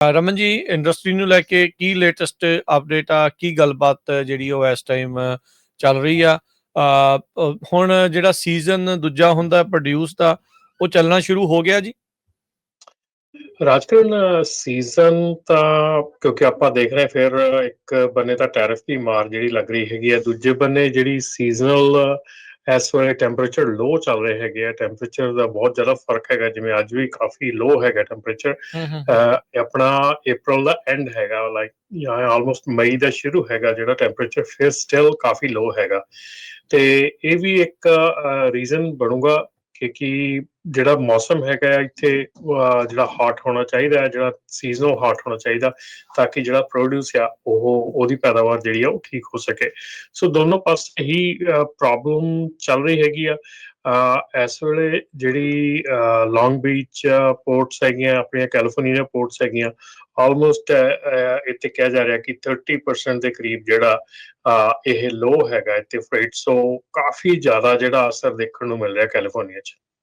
Raman ji, industry ਨੂੰ ਲੈ ਕੇ ਕੀ latest update ਆ? ਕੀ ਗੱਲਬਾਤ ਜਿਹੜੀ ਉਹ ਇਸ ਟਾਈਮ ਚੱਲ ਰਹੀ ਆ? ਹੁਣ ਜਿਹੜਾ ਸੀਜ਼ਨ ਦੂਜਾ ਹੁੰਦਾ ਪ੍ਰੋਡਿਊਸ ਦਾ, ਉਹ ਚੱਲਣਾ ਸ਼ੁਰੂ ਹੋ ਗਿਆ ਜੀ? ਰਾਜਕਰਨ ਸੀਜ਼ਨ ਤਾਂ ਕਿਉਂਕਿ ਆਪਾਂ ਦੇਖ ਰਹੇ ਫਿਰ ਇੱਕ ਬੰਨੇ ਤਾਂ ਟੈਰਿਫ ਦੀ ਮਾਰ ਜਿਹੜੀ ਲੱਗ ਰਹੀ ਹੈਗੀ ਹੈ, ਦੂਜੇ ਬੰਨੇ ਜਿਹੜੀ ਸੀਜ਼ਨਲ ਇਸ ਵੇਲੇ ਟੈਂਪਰੇਚਰ ਲੋ ਚੱਲ ਰਹੇ ਹੈਗੇ ਆ। ਟੈਂਪਰੇਚਰ ਦਾ ਬਹੁਤ ਜ਼ਿਆਦਾ ਫਰਕ ਹੈਗਾ, ਜਿਵੇਂ ਅੱਜ ਵੀ ਕਾਫੀ ਲੋ ਹੈਗਾ ਟੈਂਪਰੇਚਰ। ਆਪਣਾ ਅਪ੍ਰੈਲ ਦਾ ਐਂਡ ਹੈਗਾ, ਲਾਈਕ ਆਲਮੋਸਟ ਮਈ ਦਾ ਸ਼ੁਰੂ ਹੈਗਾ, ਜਿਹੜਾ ਟੈਂਪਰੇਚਰ ਫਿਰ ਸਟਿਲ ਕਾਫੀ ਲੋ ਹੈਗਾ। ਤੇ ਇਹ ਵੀ ਇੱਕ ਰੀਜ਼ਨ ਬਣੂਗਾ ਕਿ ਜਿਹੜਾ ਮੌਸਮ ਹੈਗਾ ਇੱਥੇ ਜਿਹੜਾ ਹਾਟ ਹੋਣਾ ਚਾਹੀਦਾ ਹੈ, ਜਿਹੜਾ ਸੀਜ਼ਨਲ ਹਾਟ ਹੋਣਾ ਚਾਹੀਦਾ, ਤਾਂ ਕਿ ਜਿਹੜਾ ਪ੍ਰੋਡਿਊਸ ਆ ਉਹਦੀ ਪੈਦਾਵਾਰ ਜਿਹੜੀ ਆ ਉਹ ਠੀਕ ਹੋ ਸਕੇ। ਸੋ ਦੋਨੋਂ ਪਾਸੇ ਹੀ ਪ੍ਰੋਬਲਮ ਚੱਲ ਰਹੀ ਹੈਗੀ ਆ। ਇਸ ਵੇਲੇ ਜਿਹੜੀ ਲੌਂਗ ਬੀਚ ਪੋਰਟਸ ਹੈਗੀਆਂ, ਆਪਣੀਆਂ ਕੈਲੀਫੋਰਨੀਆ ਪੋਰਟਸ ਹੈਗੀਆਂ, ਆਲਮੋਸਟ ਇੱਥੇ ਕਿਹਾ ਜਾ ਰਿਹਾ ਕਿ 30% ਦੇ ਕਰੀਬ ਜਿਹੜਾ ਇਹ ਲੋ ਹੈਗਾ ਇੱਥੇ ਫreight। ਸੋ ਕਾਫੀ ਜ਼ਿਆਦਾ ਜਿਹੜਾ ਅਸਰ ਦੇਖਣ ਨੂੰ ਮਿਲ ਰਿਹਾ ਕੈਲੀਫੋਰਨੀਆ 'ਚ।